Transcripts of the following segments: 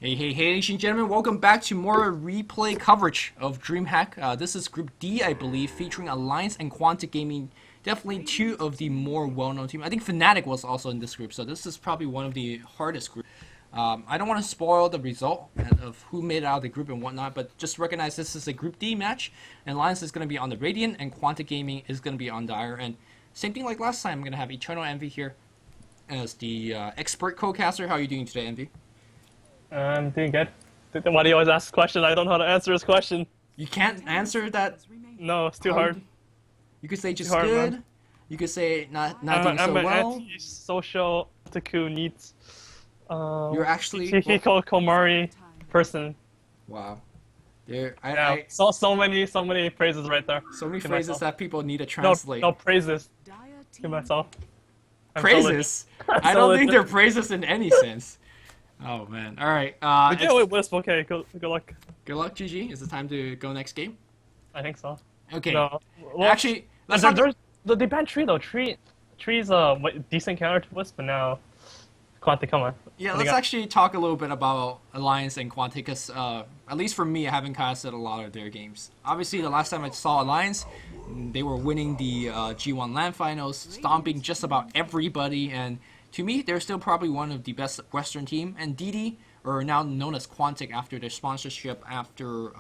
Hey, ladies and gentlemen, welcome back to more replay coverage of Dreamhack. This is Group D, I believe, featuring Alliance and Quantic Gaming. Definitely two of the more well-known teams. I think Fnatic was also in this group, so this is probably one of the hardest groups. I don't want to spoil the result of who made it out of the group and whatnot, but just recognize this is a Group D match, and Alliance is going to be on the Radiant, and Quantic Gaming is going to be on Dire. And same thing like last time, I'm going to have eternalenvy here as the expert co-caster. How are you doing today, Envy? I'm doing good. Why do you always ask questions? I don't know how to answer this question. You can't answer that? No, it's too hard. You could say just hard, good. man. You could say not doing so well. I'm an anti-social otaku needs. You're actually Komari person. Wow. So many phrases right there. So many phrases that people need to translate. No praises to myself. Praises? I don't think they're praises in any sense. Oh man. Alright. Wait, Wisp, okay, good luck. Good luck, GG. Is it time to go next game? I think so. Okay. No. Well, actually, let's talk. They banned Tree though. Tree's a decent counter to Wisp, but now Quantic, come on. Yeah, let's actually talk a little bit about Alliance and Quantic, because at least for me, I haven't casted a lot of their games. Obviously, the last time I saw Alliance, they were winning the G1 LAN finals, stomping just about everybody, and to me, they're still probably one of the best Western team. And DD, or now known as Quantic after their sponsorship after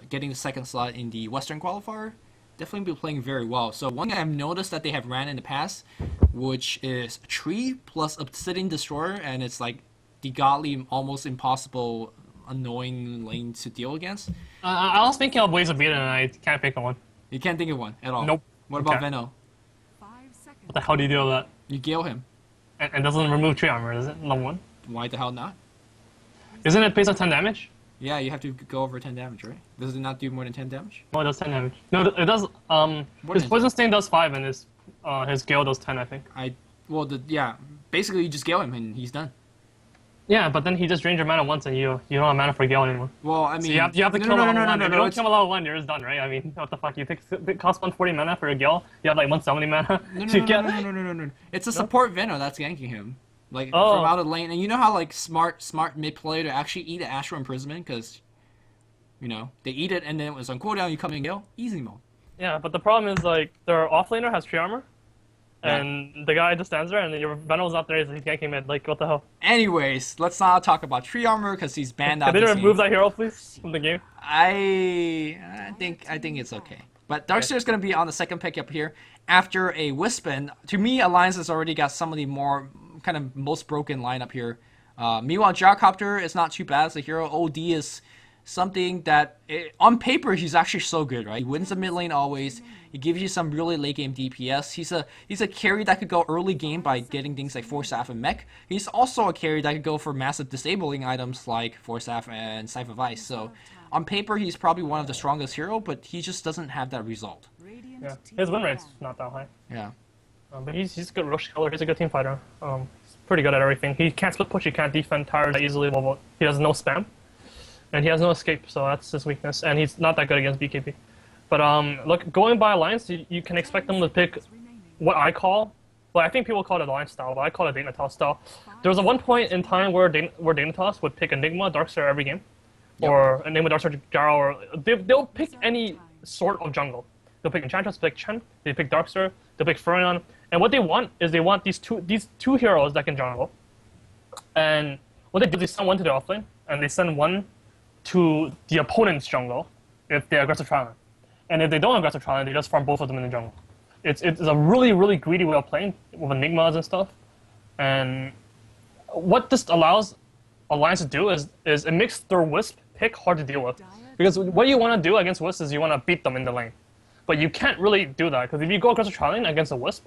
getting the second slot in the Western qualifier, definitely been playing very well. So one thing I've noticed that they have ran in the past, which is Tree plus Obsidian Destroyer, and it's like the godly, almost impossible, annoying lane to deal against. I was thinking of ways of beating it, and I can't pick one. You can't think of one at all? Nope. What about Veno? What the hell do you deal with that? You Gale him. And doesn't remove tree armor, is it? Level 1? Why the hell not? Isn't it based on 10 damage? Yeah, you have to go over 10 damage, right? Does it not do more than 10 damage? Oh, it does 10 damage. No, it does, his Poison Sting does 5 and his Gale does 10, I think. Yeah, basically you just Gale him and he's done. Yeah, but then he just drains your mana once and you don't have mana for Gale anymore. Well, I mean... So you have to kill level 1. If you don't kill level 1, you're just done, right? I mean, what the fuck? It costs 140 mana for a Gale, you have like 170 mana. No. It's a support Veno that's ganking him. Like, from out of lane. And you know how, like, smart mid player to actually eat an Astral Imprisonment? Because, you know, they eat it and then it was on cooldown, you come in and Gale, easy mode. Yeah, but the problem is, like, their offlaner has tree armor. And the guy just stands there, and your Venom's not there, so he's ganking mid. Like, what the hell? Anyways, let's not talk about tree armor because he's banned out. Can they remove that hero, please, from the game? I think it's okay. But Darkseer's gonna be on the second pick up here after a Wisp. And to me, Alliance has already got some of the more kind of most broken lineup here. Meanwhile, Gyrocopter is not too bad as a hero. OD is something that on paper he's actually so good, right? He wins the mid lane always. He gives you some really late game DPS. He's a carry that could go early game by getting things like Force Staff and Mech. He's also a carry that could go for massive disabling items like Force Staff and Scythe of Ice. So on paper he's probably one of the strongest hero, but he just doesn't have that result. Yeah, his win rate's not that high. Yeah. But he's a good rush killer. He's a good team fighter. He's pretty good at everything. He can't split push. He can't defend towers easily. Well, he has no spam. And he has no escape, so that's his weakness. And he's not that good against BKB. But look, going by Alliance, you can expect them to pick what I call, well, I think people call it Alliance style, but I call it Dignitas style. There was a one point in time where Dignitas would pick Enigma, Darkseer every game. Yep. Or Enigma, Darkseer, Gyro, or they'll pick any sort of jungle. They'll pick Enchantress, they pick Chen, they pick Darkseer, they'll pick Furion. And what they want is they want these two heroes that can jungle. And what they do is they send one to the offlane, and they send one to the opponent's jungle if they're aggressive trialing. And if they don't aggressive trialing, they just farm both of them in the jungle. It's a really, really greedy way of playing with Enigmas and stuff. And what this allows Alliance to do is it makes their Wisp pick hard to deal with. Because what you want to do against Wisp is you want to beat them in the lane. But you can't really do that, because if you go aggressive trialing against a Wisp,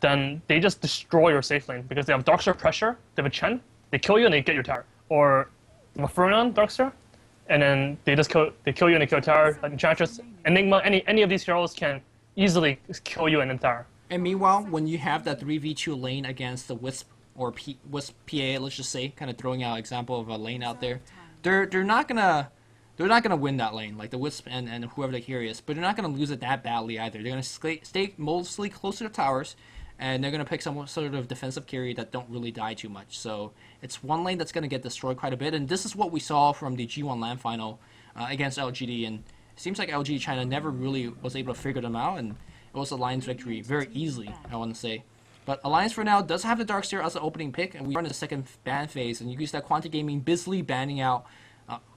then they just destroy your safe lane. Because they have Darkseer pressure, they have a Chen, they kill you and they get your tower. Or Furion, Darkseer, and then they kill you and they kill tower. Like Enchantress, Enigma, any of these heroes can easily kill you in the tower. And meanwhile, when you have that 3v2 lane against the Wisp or Wisp PA, let's just say, kind of throwing out example of a lane out there, they're not gonna win that lane, like the Wisp and whoever the carry is, but they're not gonna lose it that badly either. They're gonna stay mostly close to the towers, and they're going to pick some sort of defensive carry that don't really die too much. So it's one lane that's going to get destroyed quite a bit, and this is what we saw from the G1 LAN final against LGD, and it seems like LG China never really was able to figure them out, and it was Alliance victory very easily, I want to say. But Alliance for now does have the Darkseer as an opening pick, and we are in the second ban phase, and you use that Quantic Gaming busily banning out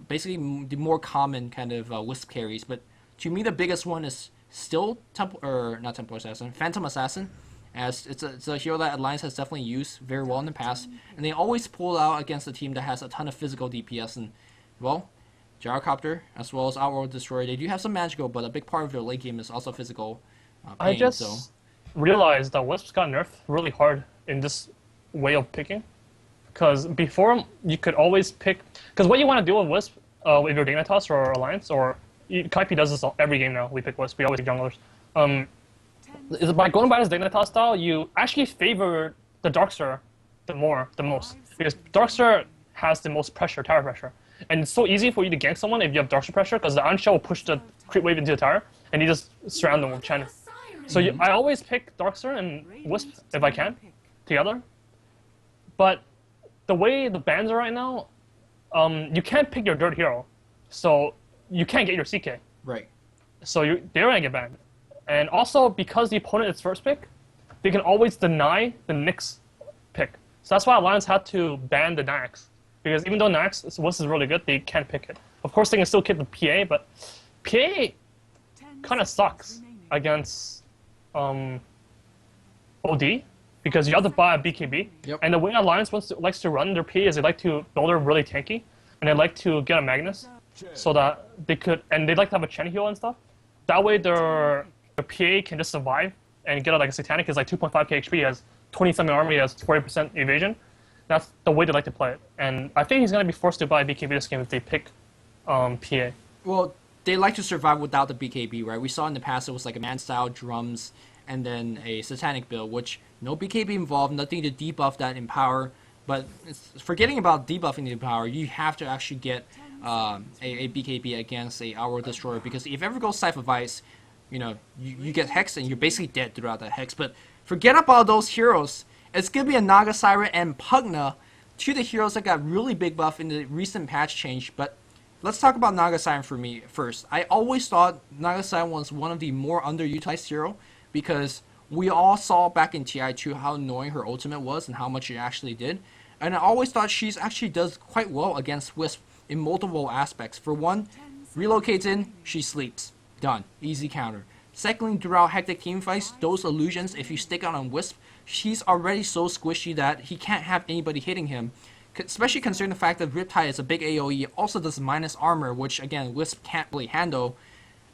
basically the more common kind of Wisp carries. But to me, the biggest one is still Phantom Assassin, as it's a hero that Alliance has definitely used very well in the past, and they always pull out against a team that has a ton of physical DPS, and, well, Gyrocopter, as well as Outworld Destroyer, they do have some magical, but a big part of their late game is also physical pain, I just realized that Wisps got nerfed really hard in this way of picking. Because before, you could always pick... Because what you want to do with Wisp, if you're Dignitas or Alliance, or Kaipi does this every game now, we pick Wisp, we always pick junglers. Is by going by this Dignitas style, you actually favor the Darkseer the most. Because Darkseer has the most pressure, tower pressure. And it's so easy for you to gank someone if you have Darkseer pressure, because the Iron Shell will push the creep wave into the tower, and you just surround them with Chen. So I always pick Darkseer and Wisp, if I can, together. But the way the bans are right now, you can't pick your dirt hero. So you can't get your CK. Right. So they're going to get banned. And also, because the opponent is first pick, they can always deny the next pick. So that's why Alliance had to ban the Nax. Because even though Nax Wisp is really good, they can't pick it. Of course, they can still kick the PA, but PA kind of sucks against OD, because you have to buy a BKB. Yep. And the way Alliance likes to run their PA is they like to build her really tanky, and they like to get a Magnus, so that they could, and they like to have a Chen heal and stuff. That way their PA can just survive and get out like a Satanic is like 2.5k HP, he has 27 armor, he has 40% evasion. That's the way they like to play it. And I think he's going to be forced to buy BKB this game if they pick PA. Well, they like to survive without the BKB, right? We saw in the past it was like a man-style drums and then a Satanic build, which no BKB involved, nothing to debuff that Empower. But forgetting about debuffing the Empower, you have to actually get a BKB against a Outworld Destroyer, because if you ever go Scythe of Ice, you get Hex and you're basically dead throughout that Hex. But forget about those heroes. It's going to be a Naga, Siren, and Pugna, two of the heroes that got really big buff in the recent patch change. But let's talk about Naga Siren for me first. I always thought Naga Siren was one of the more underutilized hero, because we all saw back in TI2 how annoying her ultimate was and how much she actually did. And I always thought she actually does quite well against Wisp in multiple aspects. For one, relocates in, she sleeps. Done. Easy counter. Secondly, throughout hectic teamfights, those illusions, if you stick out on Wisp, she's already so squishy that he can't have anybody hitting him. Especially considering the fact that Riptide is a big AoE, also does minus armor, which again, Wisp can't really handle.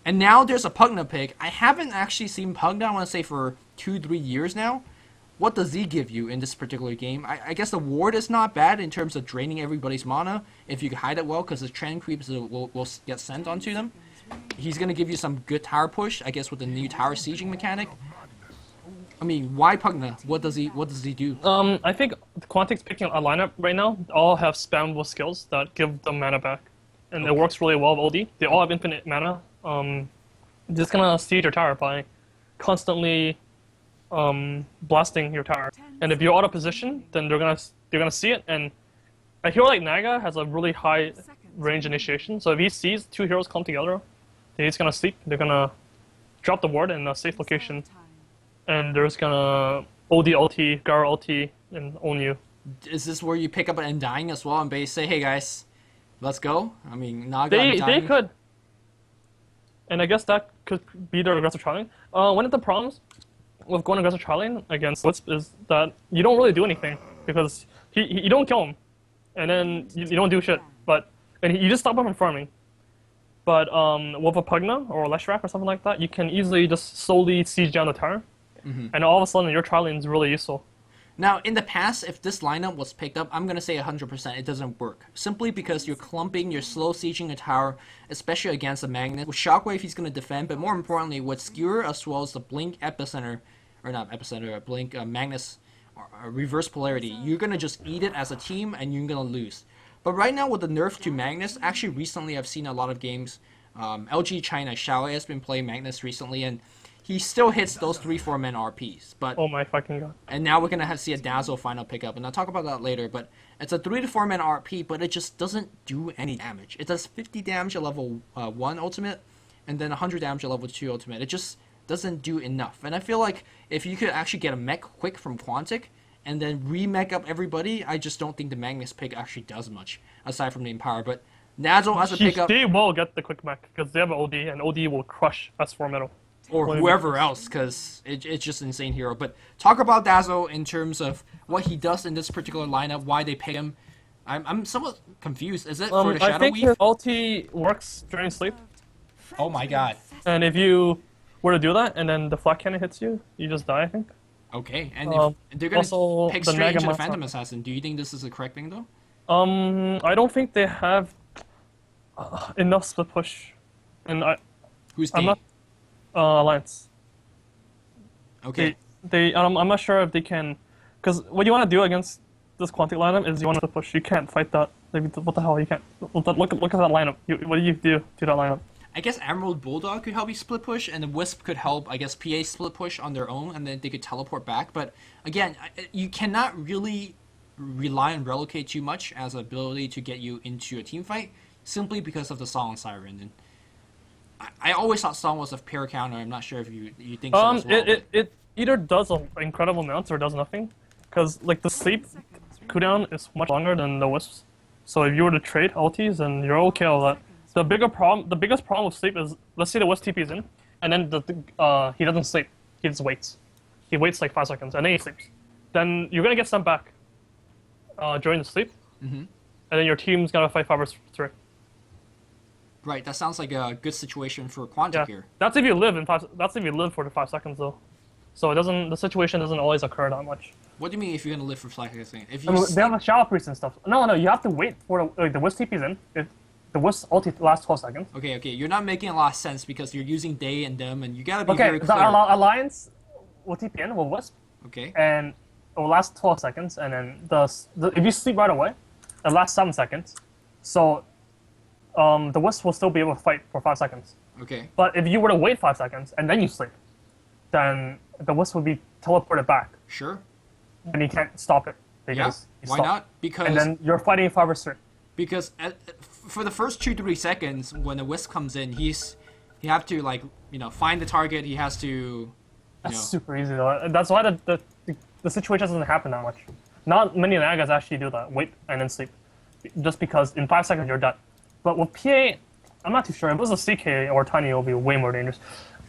And now there's a Pugna pick. I haven't actually seen Pugna, I want to say, for 2-3 years now. What does he give you in this particular game? I guess the ward is not bad in terms of draining everybody's mana, if you can hide it well, because the trend creeps will get sent onto them. He's going to give you some good tower push, I guess, with the new tower sieging mechanic. I mean, why Pugna? What does he do? I think Quantic's picking a lineup right now. They all have spammable skills that give them mana back. And it works really well with OD. They all have infinite mana. Just gonna siege your tower by constantly blasting your tower. And if you're out of position, then they're gonna see it. And a hero like Naga has a really high range initiation. So if he sees two heroes come together, then he's gonna sleep. They're gonna drop the ward in a safe location, and there's gonna OD ulti, Gar ulti, and own you. Is this where you pick up an Undying as well and base say, hey guys, let's go? I mean, Naga they could. And I guess that could be their aggressive trialing. One of the problems with going aggressive trialing against Wisp is that you don't really do anything, because you don't kill him, and then you don't do shit. And you just stop him from farming. But with a Pugna or a Leshrac or something like that, you can easily just slowly siege down the tower, and all of a sudden your trialing is really useful. Now, in the past, if this lineup was picked up, I'm going to say 100% it doesn't work. Simply because you're clumping, you're slow sieging a tower, especially against a Magnus. With Shockwave, he's going to defend, but more importantly, with Skewer as well as the Blink Epicenter, or not Epicenter, Blink Magnus Reverse Polarity, you're going to just eat it as a team, and you're going to lose. But right now, with the nerf to Magnus, actually recently I've seen a lot of games. LG China, Xiao has been playing Magnus recently, and he still hits those 3-4 man RPs. But Oh my fucking god. and now we're gonna see a Dazzle final pickup, and I'll talk about that later. But it's a 3 to 4 man RP, but it just doesn't do any damage. It does 50 damage at level 1 ultimate, and then 100 damage at level 2 ultimate. It just doesn't do enough. And I feel like if you could actually get a mech quick from Quantic, and then re-mech up everybody, I just don't think the Magnus pick actually does much, aside from the Empower. But Dazzle as a pickup... They will get the quick mech, because they have an OD, and OD will crush S4 middle. Or whoever else, because it's just an insane hero. But talk about Dazzle in terms of what he does in this particular lineup, why they pick him. I'm somewhat confused. Is it for the Shadow I think Weave? his ulti works during sleep, Oh my god. and if you were to do that, and then the flat cannon hits you, you just die, I think. Okay, and if they're going also to pick the straight into Naga the Phantom monster. Assassin, do you think this is the correct thing, though? I don't think they have enough split push, and Who's I'm they? not Alliance. Okay. I'm not sure if they can, because what you want to do against this Quantic lineup is you want to push. You can't fight that. Like, what the hell? You can't. Look at that lineup. What do you do to that lineup? I guess Emerald Bulldog could help you split push, and the Wisp could help, I guess, PA split push on their own, and then they could teleport back. But again, you cannot really rely on Relocate too much as an ability to get you into a team fight, simply because of the Song Siren. And I always thought Song was a pair counter. I'm not sure if you think so as well. It either does incredible amounts or does nothing, because like the sleep cooldown is much longer than the Wisps. So if you were to trade ultis, then you're okay with that. The biggest problem with sleep is, let's say the Wisp TP's in, and then he doesn't sleep. He just waits. He waits like 5 seconds, and then he sleeps. Then you're gonna get sent back during the sleep, and then your team's gonna fight 5 versus 3. Right, that sounds like a good situation for Quantic here. That's if you live That's if you live for the 5 seconds though. So the situation doesn't always occur that much. What do you mean if you're gonna live for seconds? If you I mean, they have a Shadow Priest and stuff. No, you have to wait for the Wisp TP's in. The Wisp ulti lasts 12 seconds. Okay, you're not making a lot of sense because you're using they and them, and you gotta be Okay, very the clear. Alliance will TP in with Wisp, Okay. and it will last 12 seconds, and then if you sleep right away, it lasts 7 seconds. So the Wisp will still be able to fight for 5 seconds. Okay. But if you were to wait 5 seconds and then you sleep, then the Wisp will be teleported back, Sure. and you can't stop it. Yeah. Because Why stopped. not? Because And then you're fighting 5 versus 3. because for the first 2-3 seconds when the Wisp comes in, he have to find the target. He has to. That's super easy though. That's why the situation doesn't happen that much. Not many Nagas actually do that. Wait and then sleep, just because in 5 seconds you're dead. But with PA, I'm not too sure. If it was a CK or Tiny, it would be way more dangerous.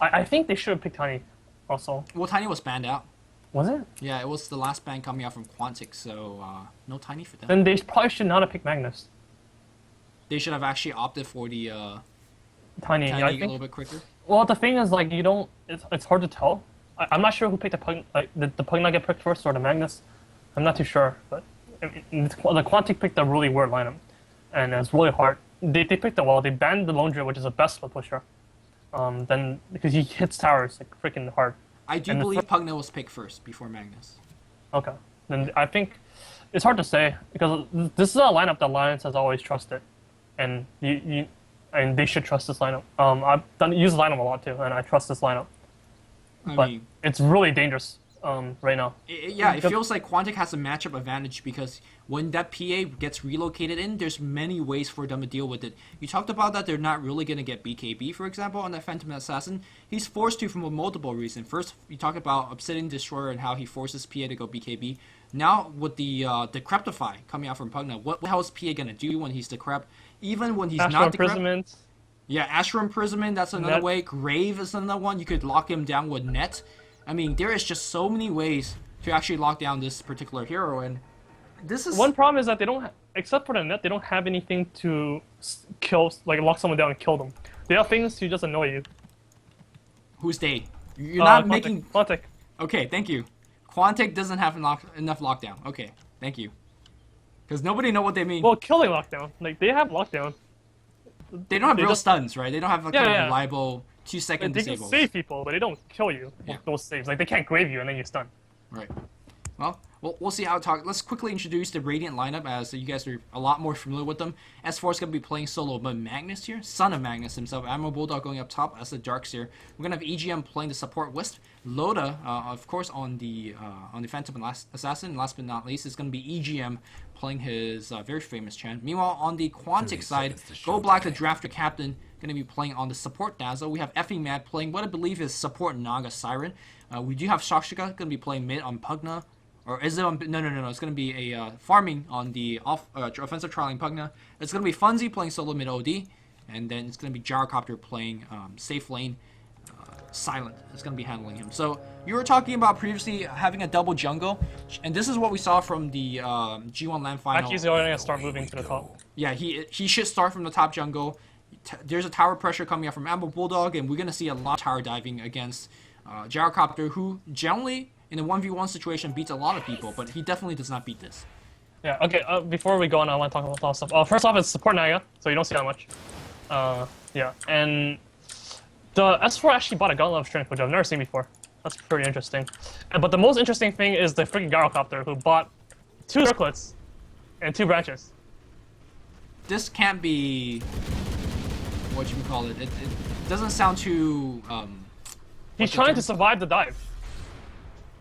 I think they should have picked Tiny, also. Well, Tiny was banned out. Was it? Yeah, it was the last ban coming out from Quantic, so no Tiny for them. Then they probably should not have picked Magnus. They should have actually opted for the Tiny, Tiny I a think. little bit quicker. Well, the thing is, like, you don't. It's hard to tell. I'm not sure who picked the Pug. Like, did the Pugna get picked first or the Magnus? I'm not too sure. But the Quantic picked a really weird lineup, and it's really hard. They picked it well. They banned the Lone Druid, which is the best split pusher. Then because he hits towers like freaking hard. I do And believe Pugna was picked first before Magnus. Okay. Then I think it's hard to say because this is a lineup that Alliance has always trusted, and and they should trust this lineup. I've used the lineup a lot too, and I trust this lineup. But it's really dangerous right now. It feels like Quantic has a matchup advantage because when that PA gets relocated in, there's many ways for them to deal with it. You talked about that they're not really going to get BKB, for example, on that Phantom Assassin. He's forced to for multiple reasons. First, you talk about Obsidian Destroyer and how he forces PA to go BKB. Now, with the Decreptify coming out from Pugna, what the hell is PA going to do when he's Decrep? Even when he's Astral not Decrep? Imprisonment. Yeah, Astral Imprisonment, that's another Net. way. Grave is another one. You could lock him down with Net. I mean, there is just so many ways to actually lock down this particular hero, and this is... One problem is that they don't, except for the net, they don't have anything to kill, like lock someone down and kill them. They have things to just annoy you. Who's they? You're not Quantic. making... Quantic. Okay, thank you. Quantic doesn't have enough lockdown. Okay, thank you. Because nobody know what they mean. Well, killing lockdown. Like, they have lockdown. They don't have they real just- stuns, right? They don't have a Yeah, kind of yeah. reliable 2-second They can disables. save people, but they don't kill you with Yeah. those saves. Like, they can't grave you and then you're stunned. Right. Well, Well, we'll see how it talks. Let's quickly introduce the Radiant lineup, as you guys are a lot more familiar with them. S4 is going to be playing solo, but Magnus here, son of Magnus himself, Admiral Bulldog going up top as the Darkseer. We're going to have EGM playing the support Wisp. Loda, of course, on the Phantom Assassin. Last but not least, is going to be EGM playing his very famous Chan. Meanwhile, on the Quantic side, Go Black, the Drafter Captain, going to be playing on the support Dazzle. We have Effie Mad playing what I believe is support Naga Siren. We do have Shakshika going to be playing mid on Pugna. Or is it on... No. It's going to be a farming on the offensive trialing Pugna. It's going to be Funzy playing solo mid OD. And then it's going to be Gyrocopter playing safe lane Silent. It's going to be handling him. So you were talking about previously having a double jungle. And this is what we saw from the G1 LAN final. Aki's already going to start moving to the top. Yeah, he should start from the top jungle. There's a tower pressure coming out from Amber Bulldog. And we're going to see a lot of tower diving against Gyrocopter, who generally... in a 1v1 situation beats a lot of people, but he definitely does not beat this. Yeah, okay, before we go on, I want to talk about a lot of stuff. First off, it's support Naga, so you don't see that much. Yeah, and the S4 actually bought a Gauntlet of Strength, which I've never seen before. That's pretty interesting. But the most interesting thing is the freaking Gyrocopter, who bought 2 circlets and 2 branches. This can't be... what you call it. It doesn't sound too... He's trying to survive the dive.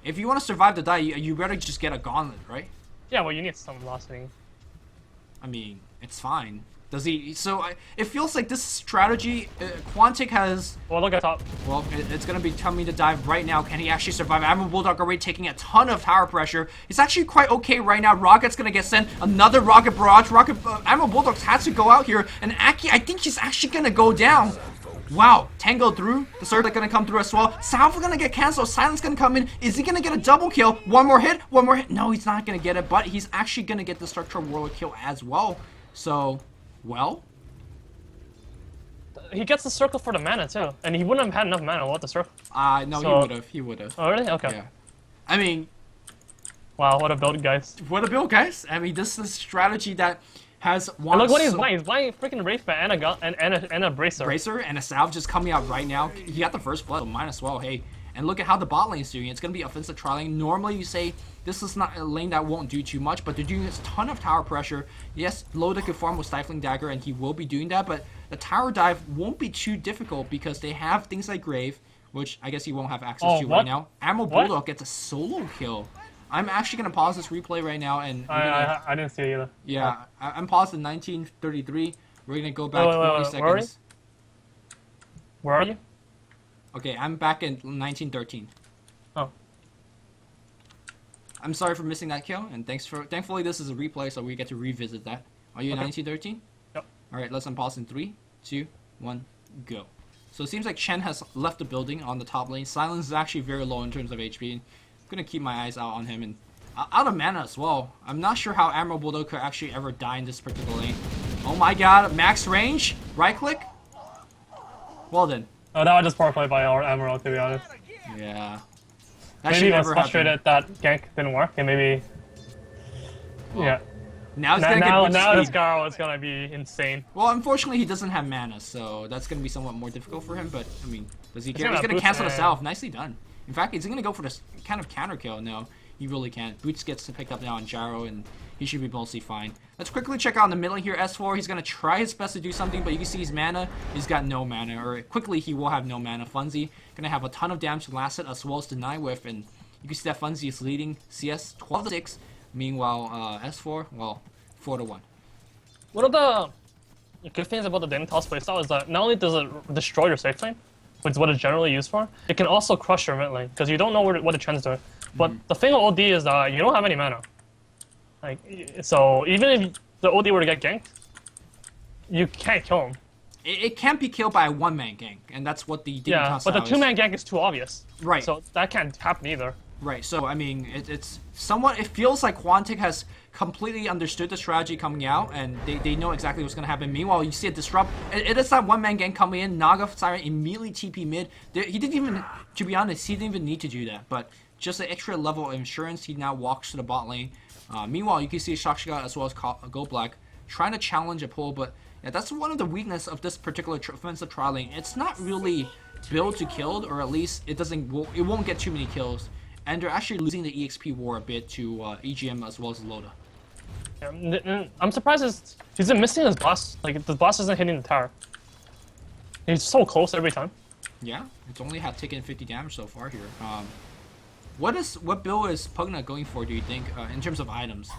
If you want to survive the die, you better just get a Gauntlet, right? Yeah, well, you need some velocity. I mean, it's fine. Does he... So, it feels like this strategy... Quantic has... Well, look at top. Well, it's going to be telling me to dive right now. Can he actually survive? Admiral Bulldog already taking a ton of tower pressure. It's actually quite okay right now. Rocket's going to get sent. Another Rocket Barrage. Admiral Bulldog has to go out here. And Aki, I think she's actually going to go down. Wow, Tango through. The Circlet gonna come through as well. Salva gonna get canceled. Silence gonna come in. Is he gonna get a double kill? One more hit. No, he's not gonna get it, but he's actually gonna get the Structural Warlord kill as well. So, well. He gets the circle for the mana too, and he wouldn't have had enough mana without the circle. No, so, he would have. He would have. Oh, really? Okay. Yeah. I mean. Wow, what a build, guys. What a build, guys. I mean, this is a strategy that has one. And look what he's buying. He's buying freaking Wraith Bat and a Bracer. Bracer and a Salve just coming out right now. He got the first blood, so might as well. Hey, and look at how the bot lane's doing. It's going to be offensive trialing. Normally, you say this is not a lane that won't do too much, but they're doing a ton of tower pressure. Yes, Loda could farm with Stifling Dagger, and he will be doing that, but the tower dive won't be too difficult because they have things like Grave, which I guess he won't have access to right now. Admiral Bulldog gets a solo kill. I'm actually going to pause this replay right now, and I didn't see it either. Yeah, I'm paused in 1933. We're going to go back 20 seconds. Where are you? Okay, I'm back in 1913. Oh. I'm sorry for missing that kill, and thankfully this is a replay, so we get to revisit that. Are you in 1913? Yep. Alright, let's unpause in 3, 2, 1, go. So it seems like Chen has left the building on the top lane. Silence is actually very low in terms of HP. Gonna keep my eyes out on him, and out of mana as well. I'm not sure how Admiral Bulldog could actually ever die in this particular lane. Oh my god, max range, right click. Well then. Oh, that was just poor play by our Emerald, to be honest. Yeah. That maybe he was frustrated that gank didn't work, and maybe. Well, yeah. Now he's gonna get now this Garo is gonna be insane. Well, unfortunately, he doesn't have mana, so that's gonna be somewhat more difficult for him. But I mean, does he care? He's gonna cancel the Salve. Nicely done. In fact, is he gonna go for this kind of counter kill? No, he really can't. Boots gets picked up now on Gyro, and he should be mostly fine. Let's quickly check out in the middle here. S4, he's gonna try his best to do something, but you can see his mana. He's got no mana, or quickly he will have no mana. Funzy gonna have a ton of damage to last it, as well as deny whiff, and you can see that Funzy is leading CS 12-6. Meanwhile, S4, well, 4-1. One of the good things about the Denitos playstyle is that not only does it destroy your safe lane, which is what it's generally used for, it can also crush your mid lane, because you don't know what the trend's doing. But the thing with OD is that you don't have any mana. Like, so even if the OD were to get ganked, you can't kill him. It can't be killed by a one-man gank, and that's what the yeah, but the two-man gank is too obvious. Right. So that can't happen either. Right, so I mean, it's somewhat, it feels like Quantic has completely understood the strategy coming out, and they know exactly what's going to happen. Meanwhile, you see it disrupt, it is that one-man gang coming in, Naga, Siren immediately TP mid. He didn't even, to be honest, he didn't even need to do that, but just an extra level of insurance, he now walks to the bot lane. Meanwhile, you can see Shakshika as well as Go Black trying to challenge a pull, but yeah, that's one of the weaknesses of this particular offensive trialing. It's not really built to kill, or at least it won't get too many kills. and they're actually losing the EXP war a bit to EGM as well as Loda. Yeah, I'm surprised he's been missing his boss. Like, the boss isn't hitting the tower. He's so close every time. Yeah, it's only had taken 50 damage so far here. What build is Pugna going for, do you think, in terms of items?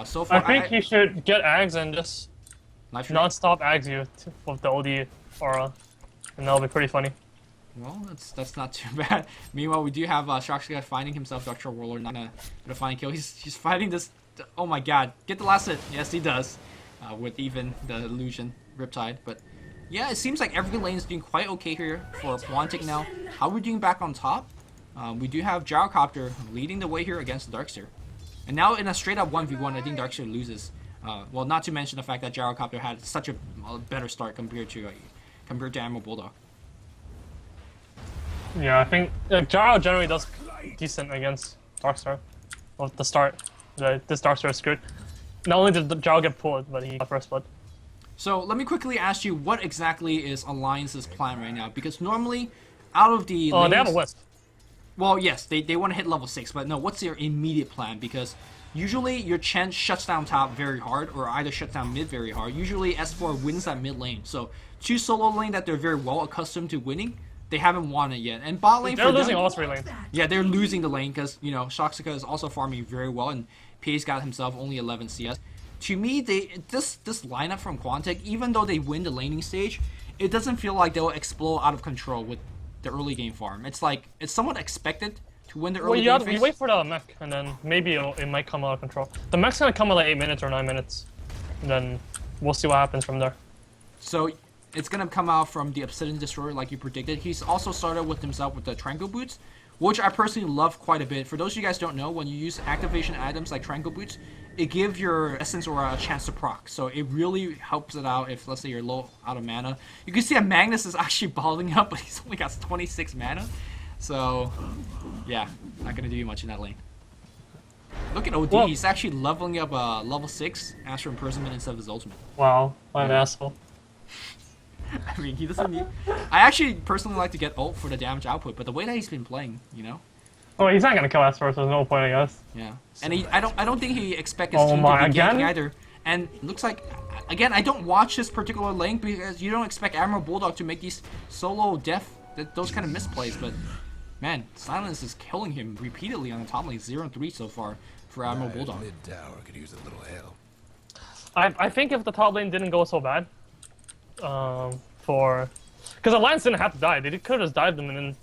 So far, I think he should get Ags and just non-stop Ags you with the OD aura, and that'll be pretty funny. Well, that's not too bad. Meanwhile, we do have Shoxka finding himself Dr. Warlord, not gonna find a kill. He's fighting this. Oh my God! Get the last hit. Yes, he does. With even the illusion Riptide, but yeah, it seems like every lane is doing quite okay here for Quantic now. How are we doing back on top? We do have Gyrocopter leading the way here against Darkseer. And now in a straight up 1v1, I think Darkseer loses. Well, not to mention the fact that Gyrocopter had such a better start compared to Admiral Bulldog. Yeah, I think Gyro generally does decent against Darkseer. Well, at the start, this Darkseer is screwed. Not only did Gyro get pulled, but he got first blood. So let me quickly ask you, what exactly is Alliance's plan right now? Because normally, out of the lanes, they have a Wisp. Well, yes, they want to hit level 6, but no, what's their immediate plan? Because usually your Chen shuts down top very hard, or either shuts down mid very hard. Usually S4 wins that mid lane. So 2 solo lane that they're very well accustomed to winning, they haven't won it yet. And bot lane, they're losing all 3 lanes. Yeah, they're losing the lane because, you know, Shoxka is also farming very well, and PA's got himself only 11 CS. To me, this lineup from Quantic, even though they win the laning stage, it doesn't feel like they'll explode out of control with the early game farm. It's like, it's somewhat expected to win the early game phase. You wait for the mech, and then maybe it might come out of control. The mech's gonna come in like 8 minutes or 9 minutes, and then we'll see what happens from there. So it's gonna come out from the Obsidian Destroyer like you predicted. He's also started with himself with the Tranquil Boots, which I personally love quite a bit. For those of you guys who don't know, when you use activation items like Tranquil Boots, it gives your Essence Aura a chance to proc. So it really helps it out if, let's say, you're low out of mana. You can see that Magnus is actually balling up, but he's only got 26 mana. So, yeah, not going to do much in that lane. Look at OD, well, he's actually leveling up level 6 Astral Imprisonment instead of his ultimate. Wow, what an asshole. I mean, he doesn't need... I actually personally like to get ult for the damage output, but the way that he's been playing, you know? Oh, he's not gonna kill us first. There's no point, I guess. Yeah, and I don't think he expects his team to be ganking either. And it looks like, again, I don't watch this particular lane because you don't expect Admiral Bulldog to make these solo those kind of misplays. But man, Silence is killing him repeatedly on the top lane. 0-3 so far for Admiral Bulldog. Mid tower could use a little help. I think if the top lane didn't go so bad, because Alliance didn't have to die. They could have just dived them and then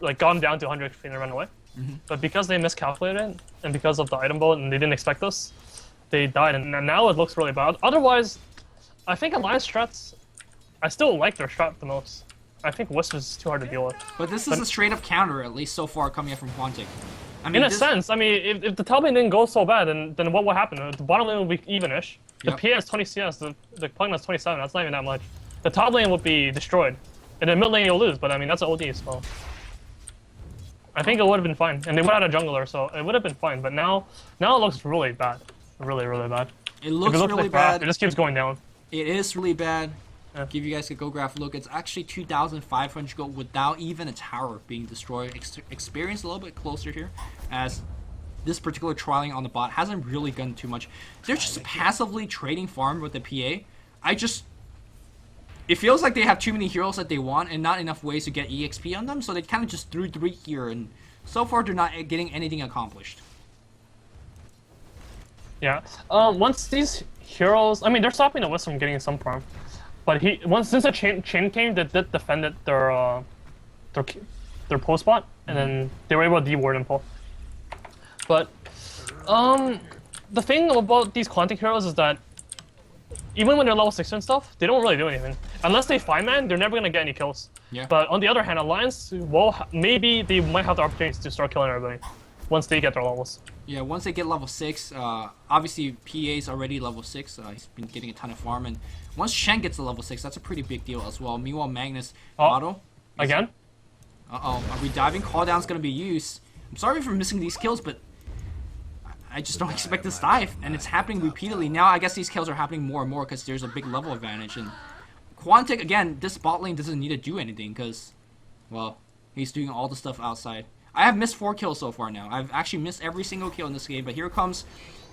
like gone down to 100 HP and run away. But because they miscalculated and because of the item bolt and they didn't expect this, they died, and now it looks really bad. Otherwise, I think Alliance strats, I still like their strat the most. I think Wisp is too hard to deal with. But this is a straight up counter, at least so far, coming up from Quantic. I mean, in a sense, I mean, if the top lane didn't go so bad, then what would happen? The bottom lane would be even-ish. Yep. The PA is 20 CS, the Pugna is 27, that's not even that much. The top lane would be destroyed. And the mid lane you'll lose, but I mean, that's an OD, so... I think it would have been fine, and they went out a jungler, so it would have been fine. But now it looks really bad, really, really bad. It looks really bad. It just keeps going down. It is really bad. Yeah. Give you guys a go graph look. It's actually 2,500 gold without even a tower being destroyed. Experience a little bit closer here, as this particular trialing on the bot hasn't really done too much. They're just passively trading farm with the PA. It feels like they have too many heroes that they want and not enough ways to get EXP on them, so they kind of just threw 3 here, and so far they're not getting anything accomplished. Yeah. Once these heroes, I mean, they're stopping the Wisp from getting some farm, but since the chain came, they did defended their post bot, and then they were able to deward and pull. But the thing about these Quantic heroes is that even when they're level 6 and stuff, they don't really do anything. Unless they 5-man, they're never gonna get any kills. Yeah. But on the other hand, Alliance, well, maybe they might have the opportunity to start killing everybody once they get their levels. Yeah, once they get level 6, obviously PA's already level 6. He's been getting a ton of farm, and once Shen gets to level 6, that's a pretty big deal as well. Meanwhile, Magnus, Auto. Again? Uh-oh, are we diving? Calldown's gonna be used. I'm sorry for missing these kills, but I just don't expect this dive, and it's happening repeatedly. Now I guess these kills are happening more and more because there's a big level advantage, and Quantic, again, this bot lane doesn't need to do anything because, well, he's doing all the stuff outside. I have missed 4 kills so far now. I've actually missed every single kill in this game, but here comes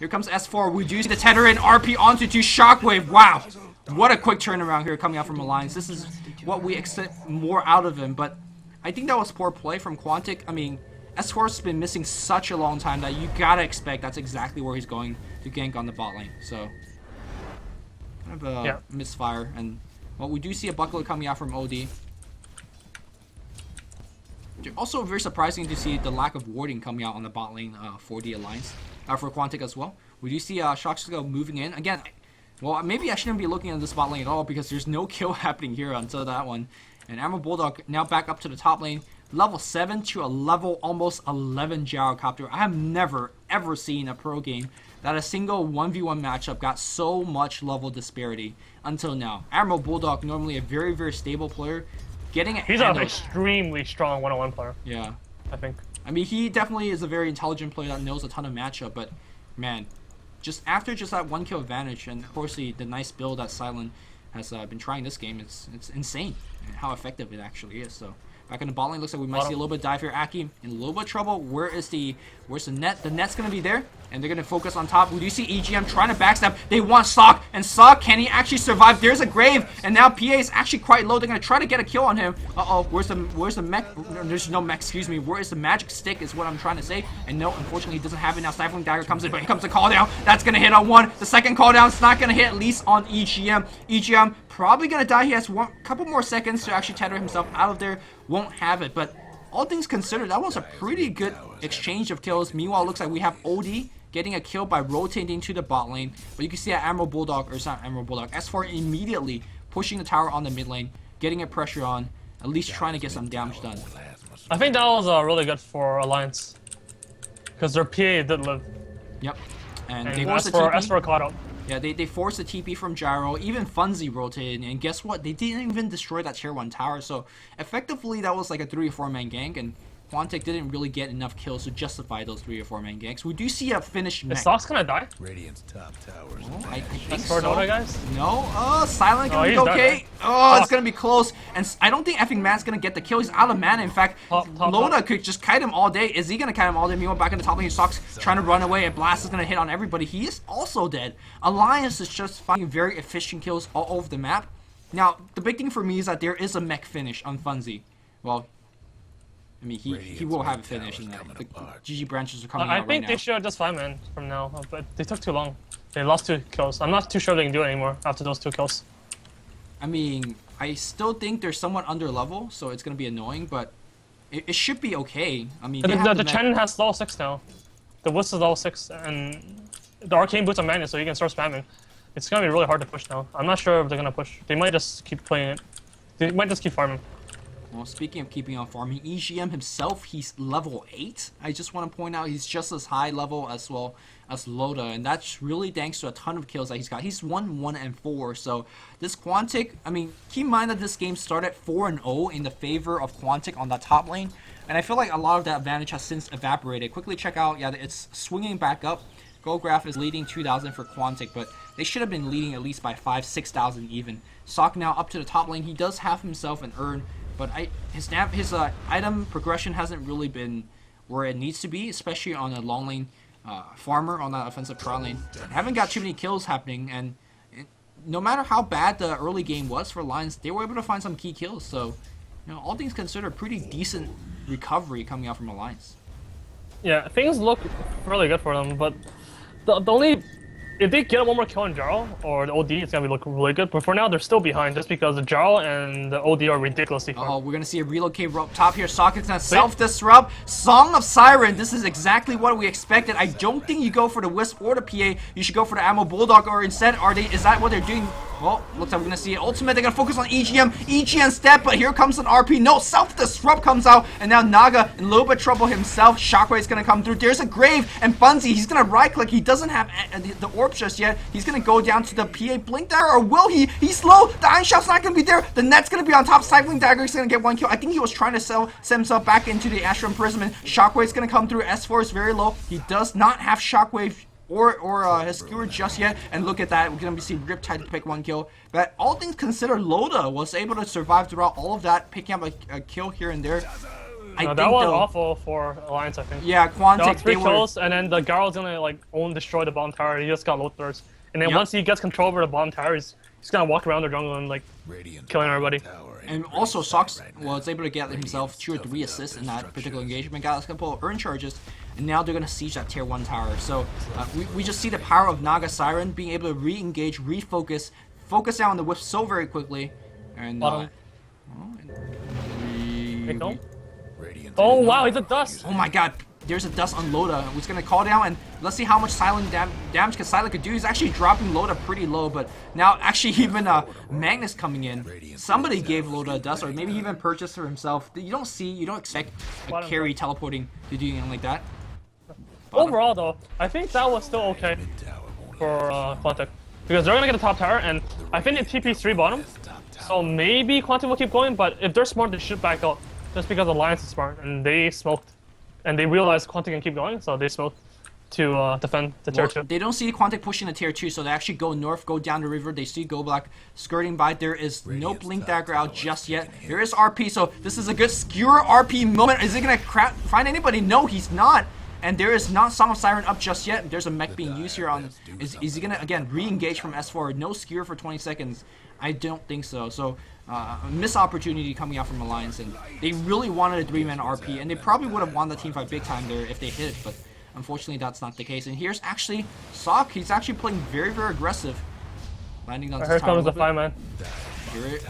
S4. We do see the tether in RP onto 2 Shockwave. Wow. What a quick turnaround here coming out from Alliance. This is what we expect more out of him, but I think that was poor play from Quantic. I mean, S4's been missing such a long time that you gotta expect that's exactly where he's going to gank on the bot lane. So, kind of a misfire. And, well, we do see a buckler coming out from OD. Also, very surprising to see the lack of warding coming out on the bot lane for the Alliance, for Quantic as well. We do see Shockstick moving in. Again, well, maybe I shouldn't be looking at this bot lane at all because there's no kill happening here until that one. And Admiral Bulldog now back up to the top lane. Level 7 to a level almost 11 Gyrocopter. I have never, ever seen a pro game that a single 1v1 matchup got so much level disparity until now. Admiral Bulldog, normally a very, very stable player. He's an extremely strong one-on-one player. Yeah. I think. I mean, he definitely is a very intelligent player that knows a ton of matchup, but man, just after that 1 kill advantage, and of course the nice build that Siren has been trying this game, it's insane how effective it actually is. So back in the bot lane, looks like we might see a little bit of dive here. Aki in a little bit of trouble. Where's the net? The net's gonna be there, and they're gonna focus on top. We do see EGM trying to backstab. They want Sock, and Sock, can he actually survive? There's a grave, and now PA is actually quite low. They're gonna try to get a kill on him. Uh-oh, where's the mech? There's no mech, excuse me. Where is the magic stick is what I'm trying to say. And no, unfortunately he doesn't have it now. Stifling Dagger comes in, but here comes the call down. That's gonna hit on 1. The second call down is not gonna hit, at least on EGM. EGM probably gonna die. He has a couple more seconds to actually tether himself out of there. Won't have it, but all things considered, that was a pretty good exchange of kills. Meanwhile, it looks like we have OD getting a kill by rotating to the bot lane. But you can see that Admiral Bulldog, or it's not Admiral Bulldog, S4 immediately pushing the tower on the mid lane, getting a pressure on, at least trying to get some damage done. I think that was really good for Alliance. Because their PA did live. Yep. And And they forced the TP. S4 caught up. Yeah, they forced the TP from Gyro. Even Funzy rotated, and guess what? They didn't even destroy that tier 1 tower. So effectively, that was like a 3 or 4 man gank, and Quantic didn't really get enough kills to justify those 3 or 4 man ganks. We do see a finished mech. Is Sock's gonna die? Radiant's top towers. Oh, I think That's so. for Dota, guys? No. Oh, Silent gonna be he's okay. dead. Oh, it's gonna be close. And I don't think effing Matt's gonna get the kill. He's out of mana. In fact, Loda could just kite him all day. Is he gonna kite him all day? Meanwhile, back in the top lane, Sock's trying to run away, and Blast is gonna hit on everybody. He is also dead. Alliance is just finding very efficient kills all over the map. Now, the big thing for me is that there is a mech finish on Funzy. Well, I mean, he will have a finish, and the GG branches are coming out right now. I think they should have just 5-man from now, but they took too long. They lost 2 kills. I'm not too sure they can do it anymore after those 2 kills. I mean, I still think they're somewhat under level, so it's gonna be annoying, but it should be okay. I mean, The Chen has level 6 now. The Woods is level 6, and the Arcane Boots are Magnus, so you can start spamming. It's gonna be really hard to push now. I'm not sure if they're gonna push. They might just keep playing it. They might just keep farming. Well, speaking of keeping on farming, EGM himself, he's level 8. I just want to point out he's just as high level as well as Loda, and that's really thanks to a ton of kills that he's got. He's 1, 1, and 4, so this Quantic, I mean, keep in mind that this game started 4-0 in the favor of Quantic on that top lane, and I feel like a lot of that advantage has since evaporated. Quickly check out, yeah, it's swinging back up. Goldgraph is leading 2,000 for Quantic, but they should have been leading at least by 5,000-6,000 even. Sock now up to the top lane. He does have himself an urn, but his item progression hasn't really been where it needs to be, especially on a long lane farmer on that offensive trial lane. Haven't got too many kills happening, and no matter how bad the early game was for Lions, they were able to find some key kills. So, you know, all things considered, pretty decent recovery coming out from Alliance. Yeah, things look really good for them, but the only... If they get one more kill on Jarl or the OD, it's gonna look really good. But for now, they're still behind just because the Jarl and the OD are ridiculously far. Oh, we're gonna see a relocate up top here. Socket's gonna self-disrupt. Song of Siren. This is exactly what we expected. I don't think you go for the Wisp or the PA. You should go for the Ammo Bulldog, or instead, is that what they're doing? Well, looks like we're gonna see an ultimate. They're gonna focus on EGM. EGM step, but here comes an RP. No, self-disrupt comes out, and now Naga in a little bit of trouble himself. Shockwave's gonna come through. There's a grave, and Funzy, he's gonna right-click. He doesn't have the orb just yet. He's gonna go down to the PA blink dagger, or will he? He's low. The Iron Shot's not gonna be there. The net's gonna be on top. Cycling dagger is gonna get 1 kill. I think he was trying to send himself back into the Astral Imprisonment. Shockwave's gonna come through. S4 is very low. He does not have Shockwave or his skewer just yet, and look at that, we're gonna be seeing Riptide to pick 1 kill. But all things considered, Loda was able to survive throughout all of that, picking up a kill here and there. I think that was though, awful for Alliance, I think. yeah, That Quantic, was 3 they were. kills, and then the Garl's gonna like destroy the bottom tower. He just got low thirds. And then Yep. once he gets control over the bottom tower, he's gonna walk around the jungle and like killing everybody. And also, Sox was able to get himself 2 or 3 assists in that particular engagement. Got a couple of earn charges, and now they're going to siege that tier 1 tower. So we just see the power of Naga Siren being able to re-engage, refocus, focus down on the whip so very quickly. And Oh wow, he's a dust! oh my god, there's a dust on Loda, who's going to call down, and let's see how much silent damage because Silent could do. He's actually dropping Loda pretty low, but now actually even Magnus coming in. Somebody gave Loda a dust, or maybe even purchased for himself. You don't expect a carry teleporting to do anything like that. Overall though, I think that was still okay for Quantic. Because they're gonna get the top tower, and I think it TP's 3 bottom. So maybe Quantic will keep going, but if they're smart, they should back out. Just because Alliance is smart, and they smoked. And they realized Quantic can keep going, so they smoked to defend the tier 2. They don't see Quantic pushing the tier 2, so they actually go north, go down the river. They see Go Black skirting by. There is no Blink Dagger out just yet. There is RP, so this is a good skewer RP moment. Is he going to find anybody? No, he's not. And there is not Song of Siren up just yet. There's a mech being used here on... Is he going to, again, re-engage from S4? No skewer for 20 seconds. I don't think so. So, a missed opportunity coming out from Alliance. And they really wanted a 3-man RP. And they probably would have won the teamfight big time there if they hit it. But unfortunately, that's not the case. And here's actually Sock. He's actually playing very, very aggressive. Landing on this Here tower comes the 5-man.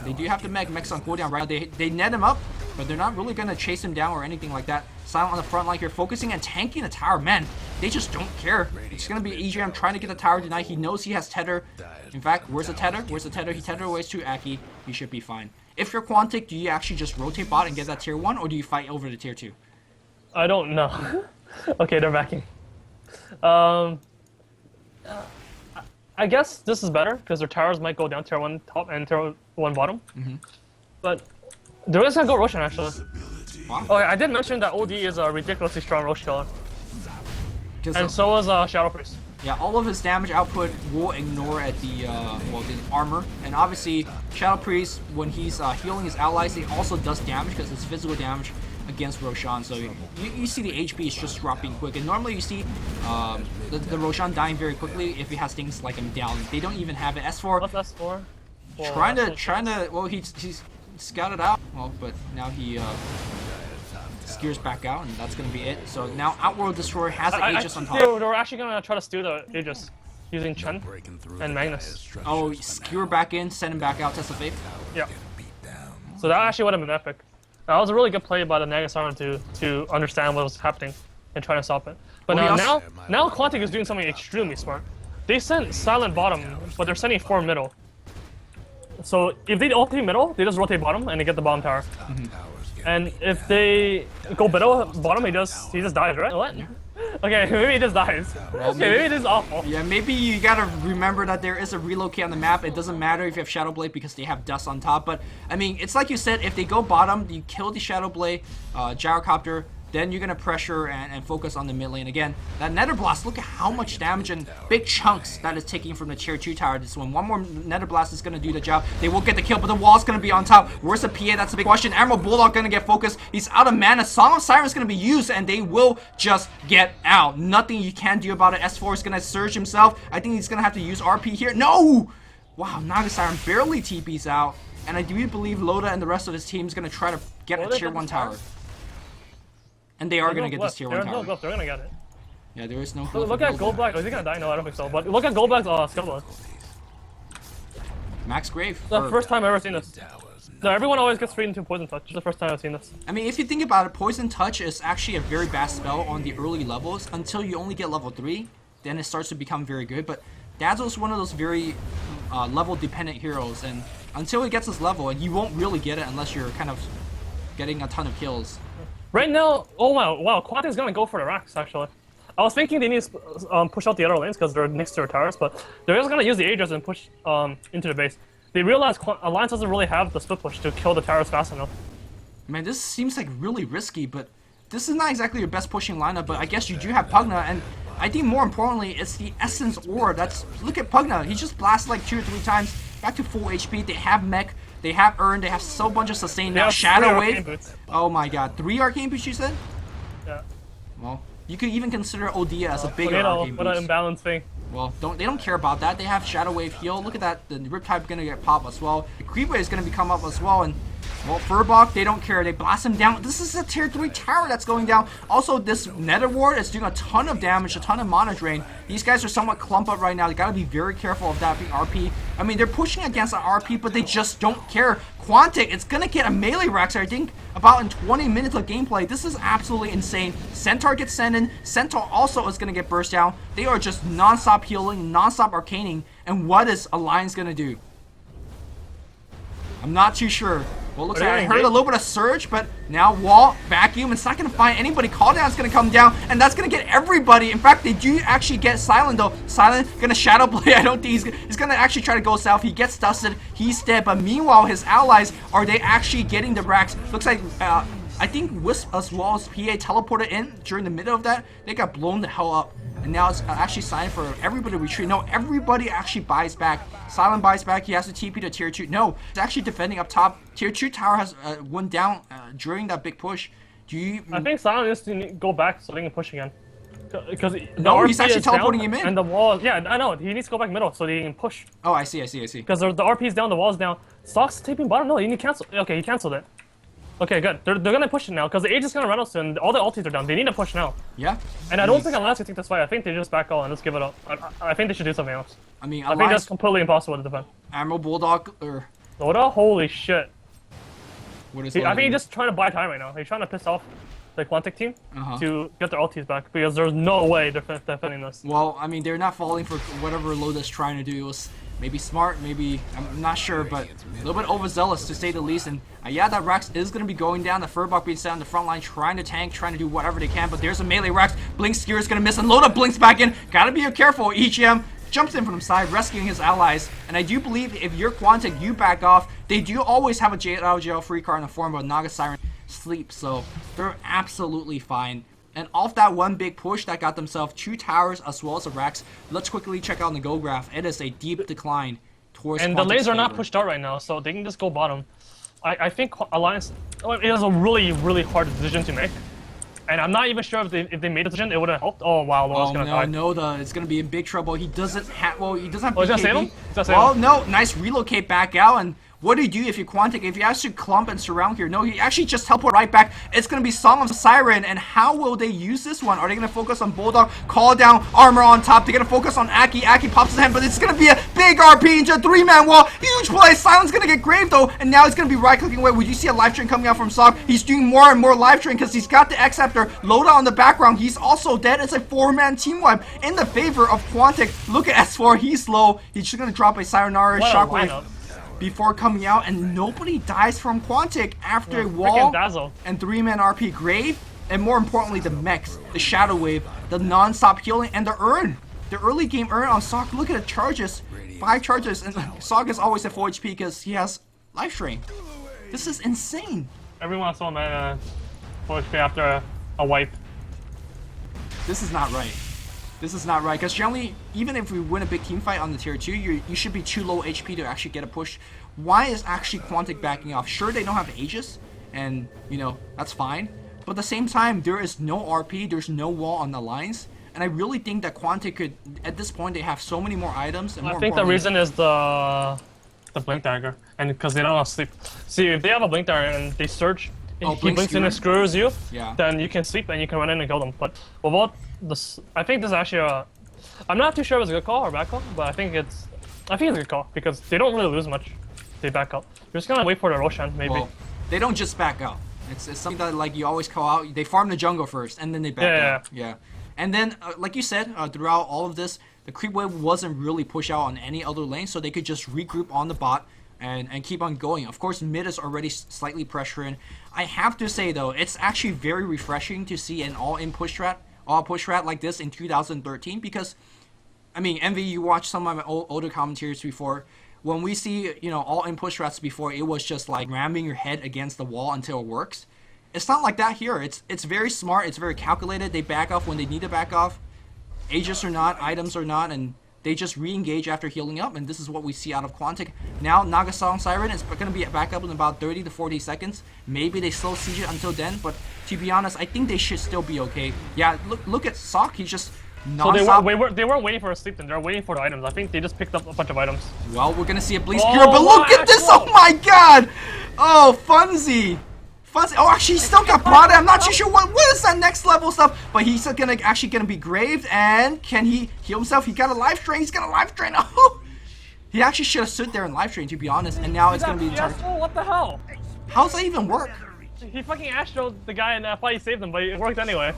They do have the mechs on cooldown right now. They net him up, but they're not really going to chase him down or anything like that. Silent on the front line here, focusing and tanking the tower. Man, they just don't care. It's going to be EGM trying to get the tower denied. He knows he has tether. In fact, where's the tether? Where's the tether? He tethered away to Aki. He should be fine. If you're Quantic, do you actually just rotate bot and get that tier 1, or do you fight over to tier 2? I don't know. Okay, they're backing. I guess this is better because their towers might go down tier 1 top and tier 1 bottom. But they're just gonna go Roshan actually. Wow. Oh, yeah, I did mention that OD is a ridiculously strong Rosh killer. And so is Shadow Priest. Yeah, all of his damage output will ignore at the the armor, and obviously Shadow Priest, when he's healing his allies, he also does damage because it's physical damage against Roshan. So you see the HP is just dropping quick, and normally you see the Roshan dying very quickly if he has things like him down. They don't even have it. S4 What's S4? trying to well he's scouted out, well, but now he gears back out, and that's gonna be it. So now Outworld Destroyer has the Aegis on top. They're actually gonna try to steal the Aegis using Chen and Magnus. Oh, skewer back in, send him back out, test of fate. Yeah. So that actually would have been epic. That was a really good play by the Naga Siren to understand what was happening and try to stop it. But now Quantic is doing something extremely smart. They sent Silent bottom, but they're sending 4 middle. So if they ulti middle, they just rotate bottom and they get the bottom tower. And if they go bottom, he just dies, right? What? Okay, maybe he just dies. Well, okay, maybe this is awful. Yeah, maybe you gotta remember that there is a relocate on the map. It doesn't matter if you have Shadow Blade because they have dust on top. But I mean, it's like you said, if they go bottom, you kill the Shadow Blade, Gyrocopter, then you're gonna pressure and focus on the mid lane again. That Nether Blast, look at how much damage and big chunks that is taking from the tier 2 tower. This one more Nether Blast is gonna do the job. They will get the kill, but the wall's gonna be on top. Where's the PA? That's a big question. Emerald Bulldog gonna get focused. He's out of mana. Song of Siren is gonna be used, and they will just get out. Nothing you can do about it. S4 is gonna surge himself. I think he's gonna have to use RP here. No! Wow, Naga Siren barely TP's out, and I do believe Loda and the rest of his team is gonna try to get a tier 1 tower. And they are going to get this tier 1 tower. There's no glyph, they're going to get it. Yeah, there is no glyph. Look at Gold Black. Is he going to die? No, I don't think so. But look at Gold Black's skill. Max Grave. The first time I've ever seen this. No, everyone always gets 3 into Poison Touch. It's the first time I've seen this. I mean, if you think about it, Poison Touch is actually a very bad spell on the early levels until you only get level 3. Then it starts to become very good. But Dazzle is one of those very level-dependent heroes. And until it gets this level, you won't really get it unless you're kind of getting a ton of kills. Right now, oh wow, Quantic's gonna go for the racks actually. I was thinking they need to push out the other lanes because they're next to their towers, but they're just gonna use the Aegis and push into the base. They realize Alliance doesn't really have the split push to kill the towers fast enough. Man, this seems like really risky, but this is not exactly your best pushing lineup, but I guess you do have Pugna, and I think more importantly, it's the Essence Ore. Look at Pugna, he just blasted like 2 or 3 times, back to full HP, they have mech. They have Urn, they have so bunch of sustain They now. have Shadow three Wave. arcane boots. Oh my god, 3 arcane boots you said? Yeah. Well, you could even consider Odia as a bigger Tornado, arcane what an boost. imbalance thing. Well, they don't care about that. They have Shadow Wave heal. Look at that. The Riptide gonna get popped as well. The Creep Wave is gonna become up as well. And well, Furbok, they don't care. They blast him down. This is a tier 3 tower that's going down. Also, this Nether Ward is doing a ton of damage, a ton of mana drain. These guys are somewhat clumped up right now. They gotta be very careful of that being RP. I mean, they're pushing against an RP, but they just don't care. Quantic, it's gonna get a melee Rex, I think, about in 20 minutes of gameplay. This is absolutely insane. Centaur gets sent in. Centaur also is gonna get burst down. They are just non-stop healing, non-stop arcaning. And what is Alliance gonna do? I'm not too sure. Well, looks like I heard a little bit of surge, but now wall, vacuum, it's not going to find anybody. Call down is going to come down, and that's going to get everybody. In fact, they do actually get Silent, though. Silent going to shadow play. I don't think he's going to actually try to go south. He gets dusted. He's dead, but meanwhile, his allies, are they actually getting the racks? Looks like, I think Wisp as well as PA teleported in during the middle of that. They got blown the hell up. And now it's actually signed for everybody to retreat. No, everybody actually buys back. Silent buys back. He has to TP to tier 2. No, it's actually defending up top. Tier 2 tower has went down during that big push. Do you? I think Silent needs to go back so they can push again. Because no, he's actually teleporting him in. And the wall, yeah, I know. He needs to go back middle so they can push. Oh, I see. Because the RP is down, the wall's down. Stock's taping bottom. No, you need to cancel. Okay, he canceled it. Okay, good. They're gonna push it now because the Age is gonna run us soon. All the ultis are down. They need to push now. Yeah. And I don't think Alliance can take this fight. I think they just back all and just give it up. I think they should do something else. I mean, I think that's completely impossible to defend. Admiral Bulldog or Dota? Holy shit. what is? I think he's just trying to buy time right now. He's trying to piss off the Quantic team to get their ultis back because there's no way they're defending this. Well, I mean, they're not falling for whatever Loda's trying to do. It was maybe smart, maybe, I'm not sure, but a little bit overzealous to say the least. And yeah, that Rex is going to be going down. The Furbok being set on the front line, trying to tank, trying to do whatever they can. But there's a melee Rex. Blink Skier is going to miss, and Loda blinks back in. Gotta be careful. EGM jumps in from the side, rescuing his allies. And I do believe if you're Quantic, you back off. They do always have a jail free card in the form of Naga, Siren, Sleep. So they're absolutely fine. And off that one big push that got themselves 2 towers as well as a Rex, let's quickly check out the go graph. It is a deep decline towards And Quantic's the lanes are not favor. pushed out right now, so they can just go bottom. I think Alliance, it is a really, really hard decision to make. And I'm not even sure if they made a decision, it would have helped. Oh wow, Loda's gonna die. No, it's gonna be in big trouble. He doesn't have, well, he doesn't have Oh, he's gonna save BKB. him? He's gonna save Well, him? no, nice relocate back out. And what do you do if you're Quantic? If you actually clump and surround here, no, he actually just teleport right back. It's gonna be Song of Siren. And how will they use this one? Are they gonna focus on Bulldog? Call down, armor on top. They're gonna focus on Aki. Aki pops his hand, but it's gonna be a big RP into a 3-man wall. Huge play. Silent's gonna get grave though, and now it's gonna be right-clicking away. Would you see a life train coming out from Song? He's doing more and more life train because he's got the X-Scepter. Loda on the background. He's also dead. It's a 4-man team wipe in the favor of Quantic. Look at S4. He's low. He's just gonna drop a Sayonara What a shockwave lineup. before coming out, and nobody dies from Quantic after a Freaking wall Dazzle. and 3-man RP grave, and more importantly the mechs, the Shadow Wave, the non-stop healing, and the Urn. The early game Urn on Sok. Look at the charges, 5 charges, and Sok is always at full HP because he has life drain. This is insane. Everyone saw my full HP after a wipe. This is not right. This is not right, because generally, even if we win a big team fight on the tier 2, you should be too low HP to actually get a push. Why is actually Quantic backing off? Sure, they don't have Aegis, and, you know, that's fine. But at the same time, there is no RP, there's no wall on the lines. And I really think that Quantic could, at this point, they have so many more items. And more I think the importantly- reason is the Blink Dagger, and because they don't have sleep. See, if they have a Blink Dagger and they search, Oh, he Blink blinks in and Skewer? screws you, Yeah. then you can sleep and you can run in and kill them. But without this, I think this is actually a. I'm not too sure if it's a good call or a bad call, but I think it's a good call because they don't really lose much. They back up. You're just gonna wait for the Roshan, maybe. Well, they don't just back out. It's something that like you always call out. They farm the jungle first, and then they back out. Yeah. And then, like you said, throughout all of this, the creep wave wasn't really pushed out on any other lane, so they could just regroup on the bot and keep on going. Of course, mid is already slightly pressuring. I have to say though, it's actually very refreshing to see an all-in push strat like this in 2013 because, I mean, Envy, you watched some of my older commentaries before. When we see, you know, all-in push strats before, it was just like ramming your head against the wall until it works. It's not like that here. It's very smart. It's very calculated. They back off when they need to back off. Aegis or not, items or not, and they just re-engage after healing up, and this is what we see out of Quantic. Now, Naga Song Siren is going to be back up in about 30 to 40 seconds. Maybe they slow siege it until then, but to be honest, I think they should still be okay. Yeah, look at Sok, he's just non-stop. So they weren't waiting for a sleep then, they were waiting for the items. I think they just picked up a bunch of items. Well, we're going to see a Blink Spear, but look at this! Oh my god! Oh, Funzy! Oh, actually, he still got brought in. I'm not too sure what is that next level stuff, but he's actually gonna be graved. And can he heal himself? He got a life drain. He's got a life drain. Oh, he actually should have stood there in life drain, to be honest. And now it's gonna be the target. What the hell? How does that even work? He fucking astroed the guy and I thought he saved him, but it worked anyway.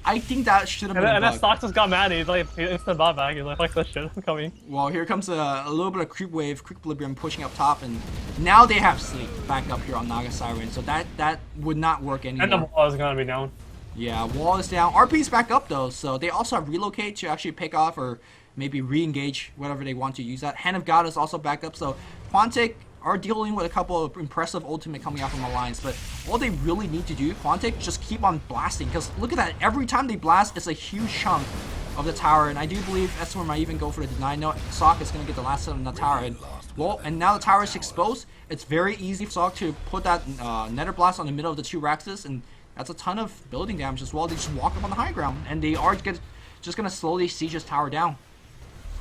I think that should have been and then Stox just got mad. He's like, he instant bot back. He's like, fuck this shit, I'm coming. Well, here comes a little bit of creep wave, quick equilibrium pushing up top, and now they have sleep back up here on Naga Siren, so that would not work anymore. And the wall is gonna be down. Yeah, wall is down. RP's back up though, so they also have relocate to actually pick off or maybe re-engage whatever they want to use that. Hand of God is also back up, so Quantic are dealing with a couple of impressive ultimate coming out from Alliance, but all they really need to do, Quantic, just keep on blasting, because look at that, every time they blast, it's a huge chunk of the tower, and I do believe S4 might even go for the deny. No, Sok is going to get the last hit on the tower, and well, and now the tower is exposed. It's very easy for Sok to put that Nether Blast on the middle of the two Rexes, and that's a ton of building damage as well. They just walk up on the high ground, and they are just going to slowly siege this tower down.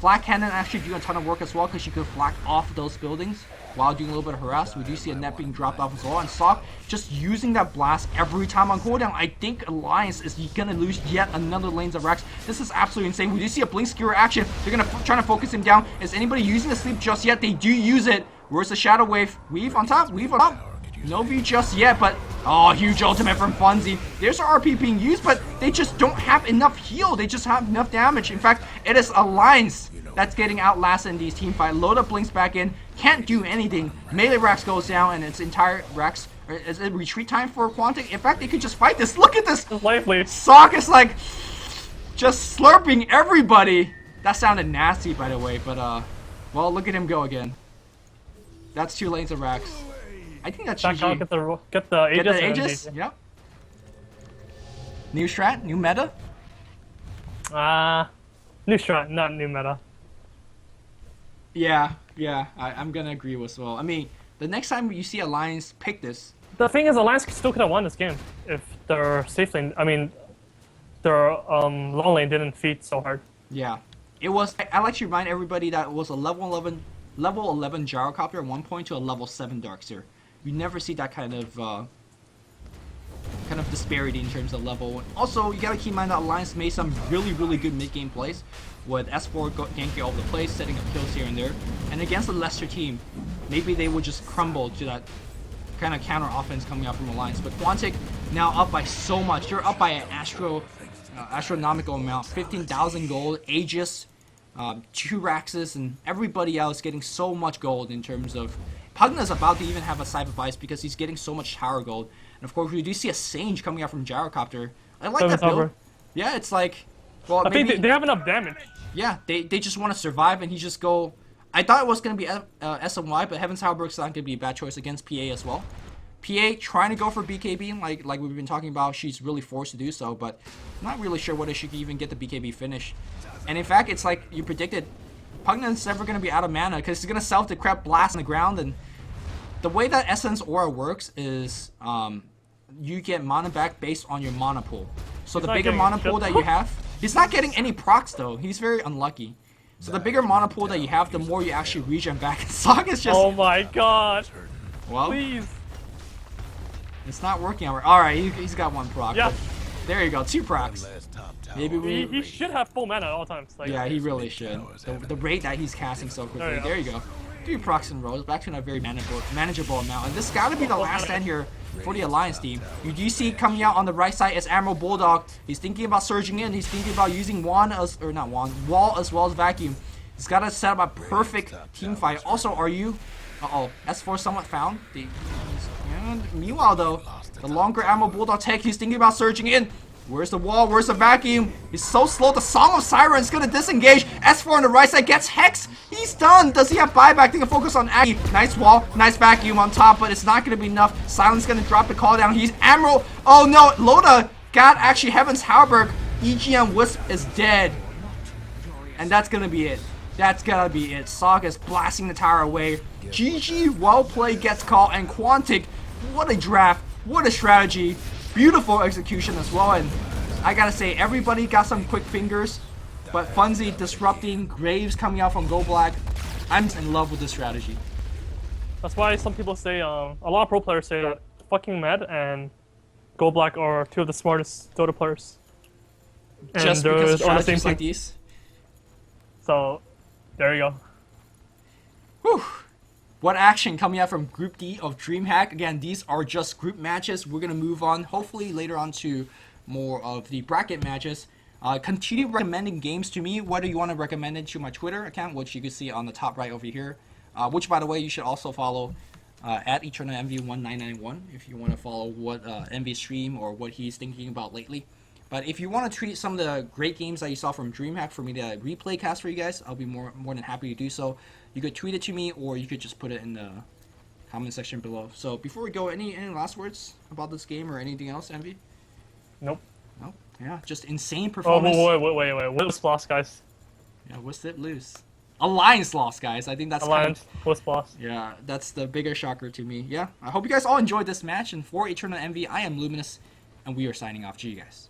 Flak Cannon actually doing a ton of work as well, because you could flak off those buildings while doing a little bit of harass. We do see a net being dropped off as well, and Sok just using that blast every time on cooldown. I think Alliance is gonna lose yet another lanes of Rex. This is absolutely insane. We do see a Blink Skewer action. They're gonna try to focus him down. Is anybody using the sleep just yet? They do use it. Where's the Shadow Wave? Weave on top, weave on top. No view just yet, but oh, huge ultimate from Funzy. There's our RP being used, but they just don't have enough heal. They just have enough damage. In fact, it is Alliance that's getting outlasted in these team fight. Loda blinks back in, can't do anything. Melee Rex goes down, and its entire Rex. Is it retreat time for Quantic? In fact, they could just fight this. Look at this. Sok is like just slurping everybody. That sounded nasty, by the way, but well, look at him go again. That's 2 lanes of Rex. I think that's GG. Get the Aegis. Get the Aegis? Yep. New strat? New meta? New strat, not new meta. Yeah, I'm gonna agree with well. I mean, the next time you see Alliance pick this... The thing is, Alliance still could have won this game if their safe lane, I mean, their long lane didn't feed so hard. Yeah. It was... I like to remind everybody that it was a level 11 Gyrocopter at one point to a level 7 Darkseer. You never see that kind of disparity in terms of level. Also, you gotta keep in mind that Alliance made some really good mid-game plays with S4 ganking all over the place, setting up kills here and there. And against a lesser team, maybe they would just crumble to that kind of counter offense coming out from Alliance. But Quantic now up by so much. They're up by an astronomical amount. 15,000 gold, Aegis, 2 Raxes, and everybody else getting so much gold in terms of... Pugna's about to even have a Cyber Vice because he's getting so much tower gold. And of course, we do see a Sage coming out from Gyrocopter. I like that build. Yeah, it's like... Well, I think they have enough damage. Yeah, they just want to survive, and he just go... I thought it was going to be SMY, but Heaven's Halberg's not going to be a bad choice against PA as well. PA trying to go for BKB, like we've been talking about, she's really forced to do so, but I'm not really sure whether she can even get the BKB finish. And in fact, it's like you predicted, Pugna's never going to be out of mana, because he's going to self-decrep blast on the ground, and the way that Essence Aura works is you get mana back based on your mana pool. So the bigger mana pool that you have, he's not getting any procs though, he's very unlucky. So the bigger mana pool that you have, the more you actually regen back. And Sok is just... Oh my god! Well, please! It's not working out. Alright, he's got 1 proc. Yeah. There you go, 2 procs. Maybe he should have full mana at all times. Like, yeah, he really should. The rate that he's casting so quickly. There you go. 3 procs in rows, back to a very manageable amount. And this gotta be the last stand here for the Alliance team. You do see coming out on the right side is Admiral Bulldog. He's thinking about surging in. He's thinking about using wall as well as vacuum. He's gotta set up a perfect team fight. Also, are you... S4 somewhat found. Meanwhile though, the longer Admiral Bulldog tech, he's thinking about surging in. Where's the wall? Where's the vacuum? He's so slow. The Song of Siren is gonna disengage. S4 on the right side gets Hex. He's done. Does he have buyback? They can focus on Aggie. Nice wall. Nice vacuum on top, but it's not gonna be enough. Silence gonna drop the call down. He's Admiral. Oh no, Loda got actually Heaven's Halberg. EGM Wisp is dead. And that's gonna be it. That's gonna be it. Saga's blasting the tower away. GG, well played, gets called, and Quantic, what a draft, what a strategy. Beautiful execution as well, and I gotta say, everybody got some quick fingers, but Funzy disrupting, Graves coming out from Go Black. I'm in love with this strategy. That's why some people say, a lot of pro players say that fucking Med and Go Black are two of the smartest Dota players. And Just they're because of on the same strategies like team. these. So, there you go. Whew. What action coming out from Group D of Dreamhack. Again, these are just group matches. We're going to move on, hopefully later on to more of the bracket matches. Continue recommending games to me, whether you want to recommend it to my Twitter account, which you can see on the top right over here. Which, by the way, you should also follow at eternalenvy1991 if you want to follow what Envy stream or what he's thinking about lately. But if you want to tweet some of the great games that you saw from Dreamhack for me to replay cast for you guys, I'll be more than happy to do so. You could tweet it to me, or you could just put it in the comment section below. So before we go, any last words about this game or anything else, Envy? Nope. No? Yeah, just insane Oh, performance. wait. Wisp lost, guys. Yeah, Wisp lose. Alliance lost, guys. I think that's Alliance, Wisp lost. yeah, that's the bigger shocker to me. Yeah, I hope you guys all enjoyed this match. And for Eternal Envy, I am Luminous, and we are signing off. GG, guys.